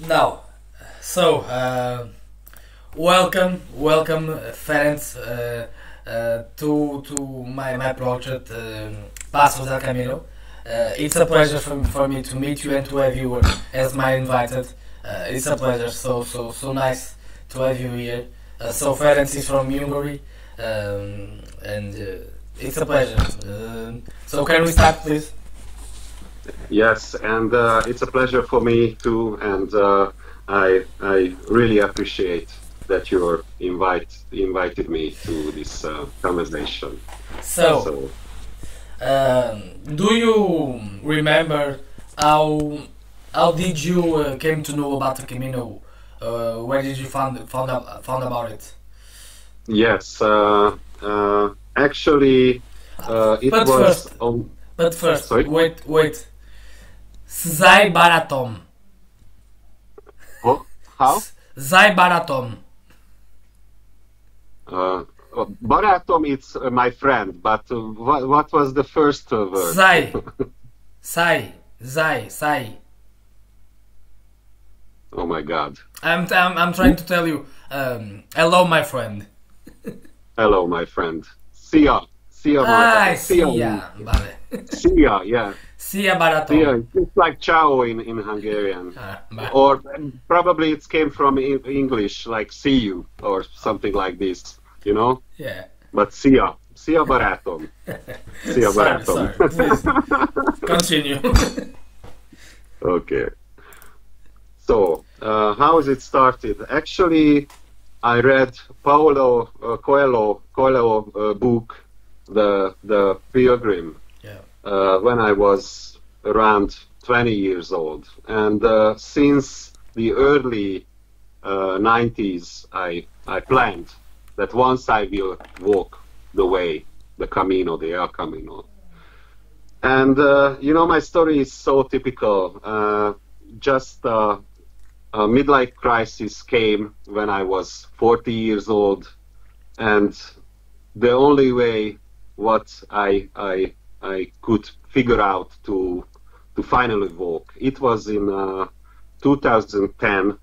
Now, so welcome, Ferenc, to my project, Passos del Camino. It's a pleasure for me to meet you and to have you as my invited. It's a pleasure, so nice to have you here. So Ferenc is from Hungary, and it's a pleasure. So can we start, please? Yes, and it's a pleasure for me too, and I really appreciate that you invited me to this conversation. So, So do you remember how how did you came to know about the Camino? Where did you found about it? yes, actually, it But was first, on. but first, Sorry, wait. Zai Baratom. oh, how? Zai Baratom. Uh, Baratom, it's my friend, but what was the first word? Zai. Sai. Oh my God! I'm trying to tell you. Hello, my friend. Hello, my friend. See ya, Ai, see ya, sia. Vale. see ya. Yeah. Sia Yeah, Baratom. it's like ciao in Hungarian. Vale. Or probably it came from English, like see you, or something like this, you know? Yeah. But see ya barátom, see ya barátom. Sorry. Please continue. Okay. So, how is it started? Actually, I read Paulo Coelho book, the Pilgrim, Yeah. when I was around 20 years old. And since the early 90s, I planned that once I will walk the way, the Camino, the El Camino. And, my story is so typical. Just a midlife crisis came when I was 40 years old. And the only way what I could figure out to finally walk. It was in 2010,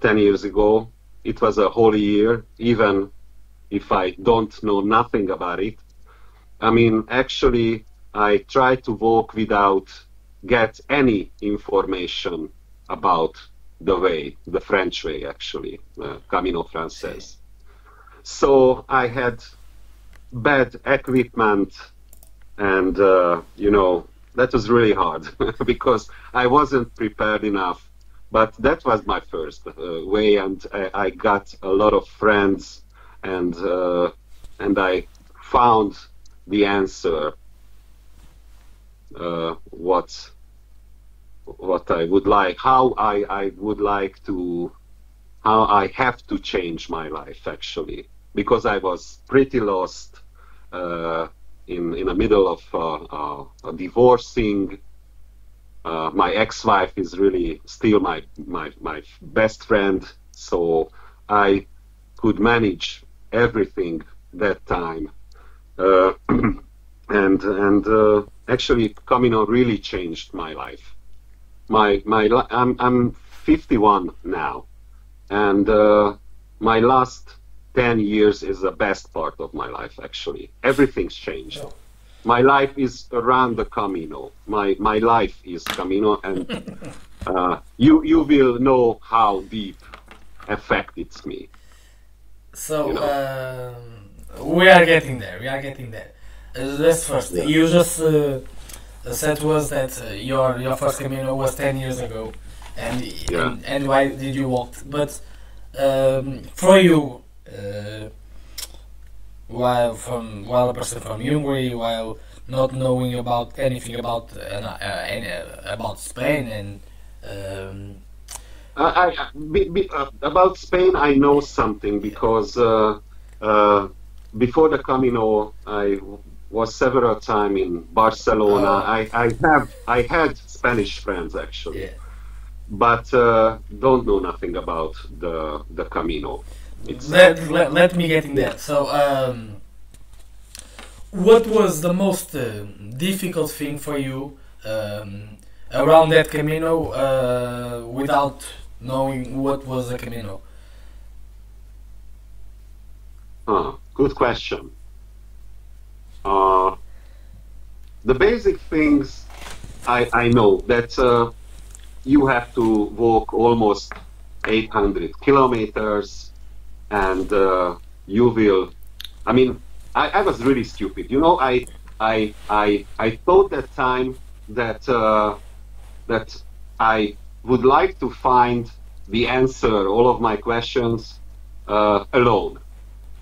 10 years ago. It was a holy year, even if I don't know nothing about it. I mean, actually, I tried to walk without get any information about the way, the French way, actually, Camino Okay. Frances. So I had bad equipment, and that was really hard because I wasn't prepared enough. But that was my first way, and I got a lot of friends, and I found the answer, what I would like, how I would like to, how I have to change my life actually, because I was pretty lost, uh, in the middle of divorcing. My ex-wife is really still my best friend, so I could manage everything that time. Uh, and actually, Camino really changed my life. I'm 51 now, and my last 10 years is the best part of my life. Actually, everything's changed. Oh. My life is around the Camino. My life is Camino, and you will know how deep affect it's me. So You know. we are getting there. We are getting there. That's first. Yeah. You just said to us that your first Camino was 10 years ago, and Yeah. and why did you walk? But for you, while a person from Hungary, while not knowing about anything about Spain and um, About Spain, I know something yeah. because uh, before the Camino, I was several time in Barcelona. Oh, I had Spanish friends actually, yeah. but don't know nothing about the Camino itself. Let me get in there. So what was the most difficult thing for you around that Camino without knowing what was a Camino? Good question. Uh, the basic things I know that you have to walk almost 800 kilometers, and you will. I mean, I was really stupid. You know, I thought that time that that I would like to find the answer all of my questions alone.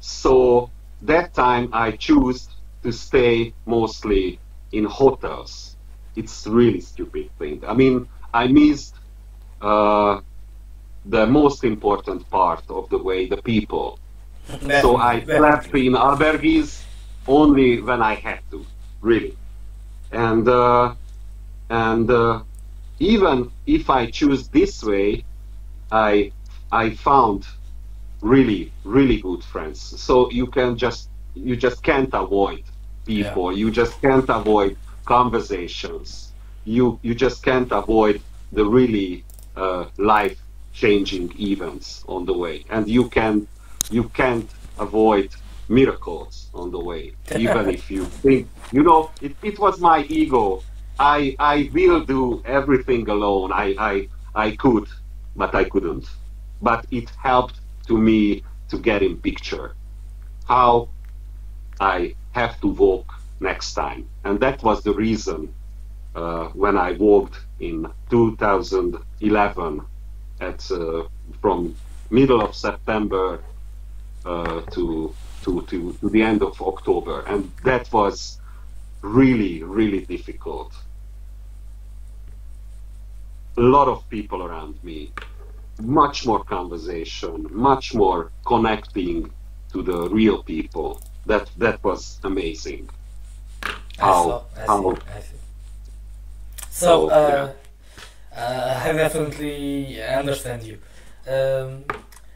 So that time I choose to stay mostly in hotels. It's really stupid thing. I mean, I missed uh, the most important part of the way, the people. So I slept in albergues only when I had to, really. And and even if I choose this way, I I found really good friends. So you just can't avoid Yeah. people. You just can't avoid conversations. You just can't avoid the really life changing events on the way, and you can't avoid miracles on the way, even if you think, you know, it was my ego. I will do everything alone. I could, but I couldn't. But it helped to me to get in picture how I have to walk next time. And that was the reason when I walked in 2011 at from middle of September to the end of October, and that was really difficult. A lot of people around me, much more conversation, much more connecting to the real people. That was amazing. I saw. I see. How I see. So, so yeah. I definitely understand you. Um,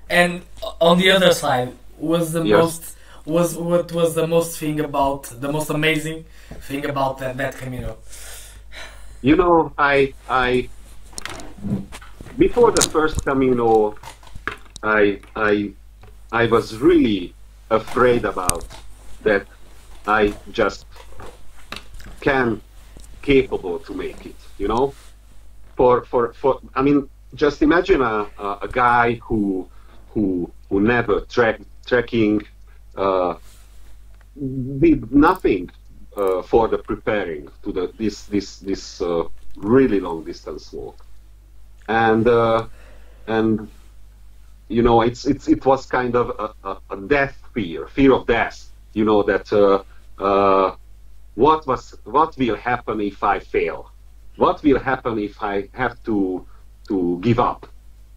and on the other side, was the Yes. most what was the most amazing thing about that Camino? You know, I before the first Camino, I I I was really afraid about that. I just can capable to make it. You know, for I mean, just imagine a guy who never trekking, uh, did nothing for the preparing to the this really long distance walk, and and you know, it was kind of a death fear of death. You know that what will happen if I fail? What will happen if I have to give up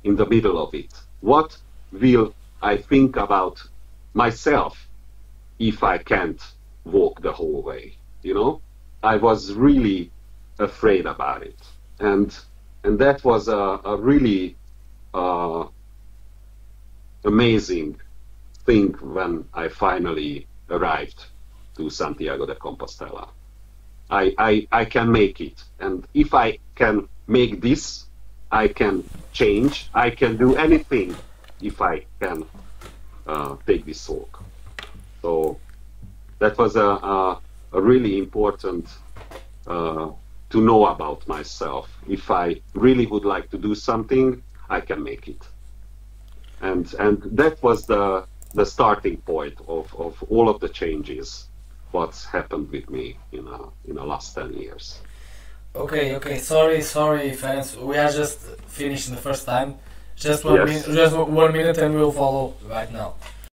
in the middle of it? What will I think about myself if I can't walk the whole way? You know, I was really afraid about it, and that was a really uh, amazing thing when I finally arrived to Santiago de Compostela. I can make it, and if I can make this, I can change. I can do anything if I can take this walk. So that was a really important to know about myself. If I really would like to do something, I can make it. And that was the starting point of all of the changes what's happened with me in the last 10 years. Okay, okay. Sorry, fans. We are just finishing the first time. Just Yes. just 1 minute, and we'll follow right now.